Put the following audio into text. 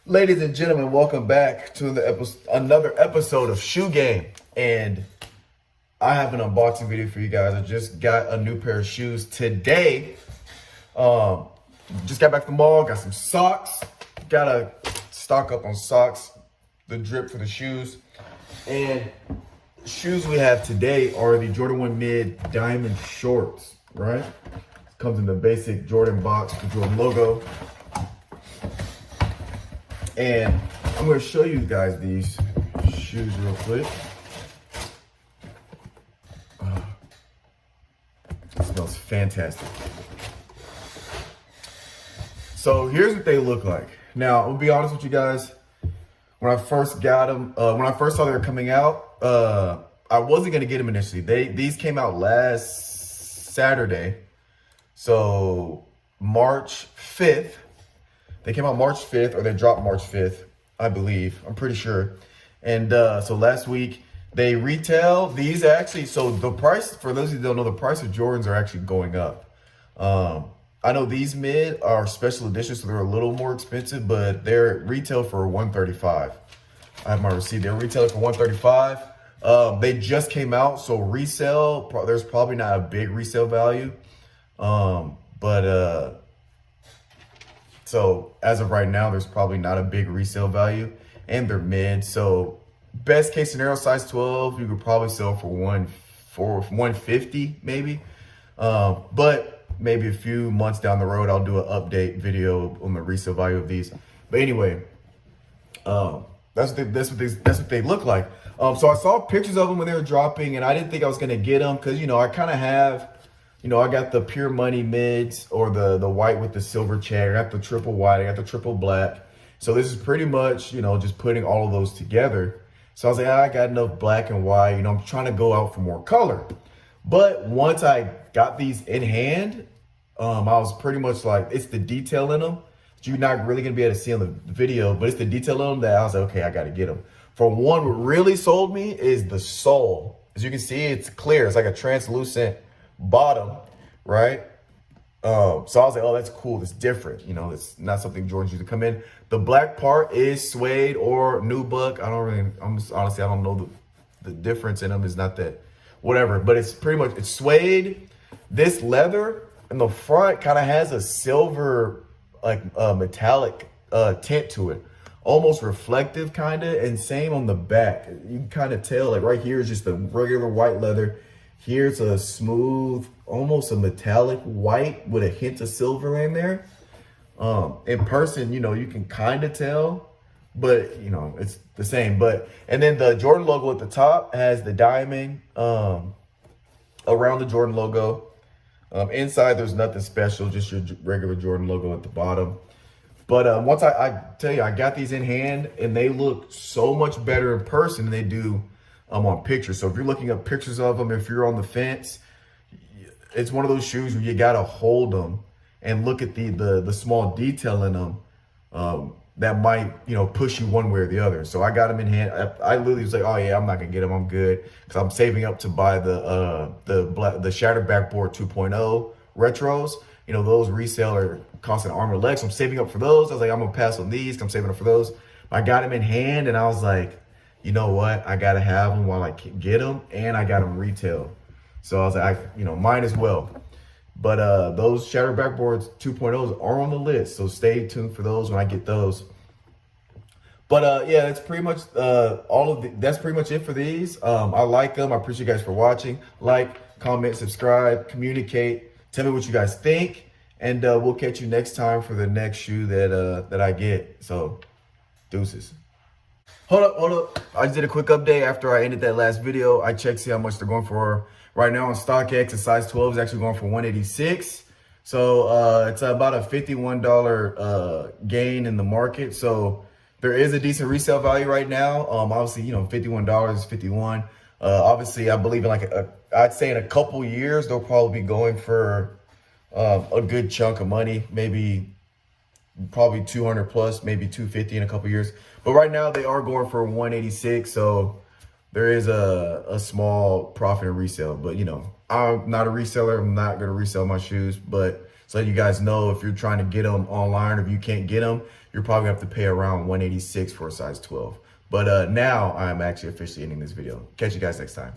Ladies and gentlemen, welcome back to another episode of Shoe Game. And I have an unboxing video for you guys. I just got a new pair of shoes today. Um, just got back from the mall, got some socks. Gotta stock up on socks, the drip for the shoes. And the shoes we have today are the Jordan 1 Mid Diamond Shorts, right? It comes in the basic Jordan box with the Jordan logo. And I'm going to show you guys these shoes real quick. It smells fantastic. So here's what they look like. Now, I'll be honest with you guys. When I first got them, when I first saw they were coming out, I wasn't going to get them initially. These came out last Saturday. So March 5th. They came out March 5th, or they dropped March 5th, I believe. I'm pretty sure. And so last week, they retail these actually. So the price, for those who don't know, the price of Jordans are actually going up. I know these mid are special editions, so they're a little more expensive, but they're retail for $135. I have my receipt. They're retailing for $135. They just came out, so resale, there's probably not a big resale value. So as of right now, there's probably not a big resale value, and they're mid. So best case scenario, size 12, you could probably sell for 150 maybe. But maybe a few months down the road, I'll do an update video on the resale value of these. But anyway, that's what they look like. So I saw pictures of them when they were dropping, and I didn't think I was gonna get them because I kind of have. I got the pure money mids, or the white with the silver check. I got the triple white, I got the triple black. So this is pretty much, just putting all of those together. So I was like, I got enough black and white. I'm trying to go out for more color. But once I got these in hand, I was pretty much like, it's the detail in them that you're not really gonna be able to see on the video, but it's the detail in them that I was like, okay, I gotta get them. For one, what really sold me is the sole. As you can see, it's clear. It's like a translucent bottom, right? So I was like, oh, that's cool. That's different. It's not something Jordans used to come in. The black part is suede or nubuck. Honestly, I don't know the difference in them. Is not that, whatever. But it's pretty much, it's suede. This leather in the front kind of has a silver, like metallic tint to it. Almost reflective kind of, and same on the back. You can kind of tell, like right here is just a regular white leather. Here's a smooth, almost a metallic white with a hint of silver in there. In person, you can kind of tell, but it's the same. And then the Jordan logo at the top has the diamond around the Jordan logo. Inside, there's nothing special, just your regular Jordan logo at the bottom. But once I tell you, I got these in hand, and they look so much better in person than they do on pictures. So if you're looking up pictures of them, if you're on the fence, it's one of those shoes where you gotta hold them and look at the small detail in them that might push you one way or the other. So I got them in hand. I literally was like, oh yeah, I'm not gonna get them. I'm good, because I'm saving up to buy the Shattered Backboard 2.0 retros. Those resale are costing an arm and a leg. So I'm saving up for those. I was like, I'm gonna pass on these. I'm saving up for those. I got them in hand, and I was like, you know what? I gotta have them while I can get them, and I got them retail. So I was like, mine as well. But those Shattered Backboards 2.0s are on the list, so stay tuned for those when I get those. But yeah, that's pretty much that's pretty much it for these. I like them. I appreciate you guys for watching. Like, comment, subscribe, communicate. Tell me what you guys think, and we'll catch you next time for the next shoe that I get. So, deuces. Hold up. I just did a quick update after I ended that last video. I checked, see how much they're going for right now on StockX. A size 12 is actually going for $186. So it's about a $51 gain in the market. So there is a decent resale value right now. Obviously, $51 is $51. Obviously, I believe in I'd say in a couple years, they'll probably be going for a good chunk of money, probably 200 plus, maybe 250 in a couple years. But right now they are going for 186. So there is a small profit in resale. But I'm not a reseller. I'm not going to resell my shoes. But So you guys know if you're trying to get them online or if you can't get them, you're probably gonna have to pay around 186 for a size 12. But now I'm actually officially ending this video. Catch you guys next time.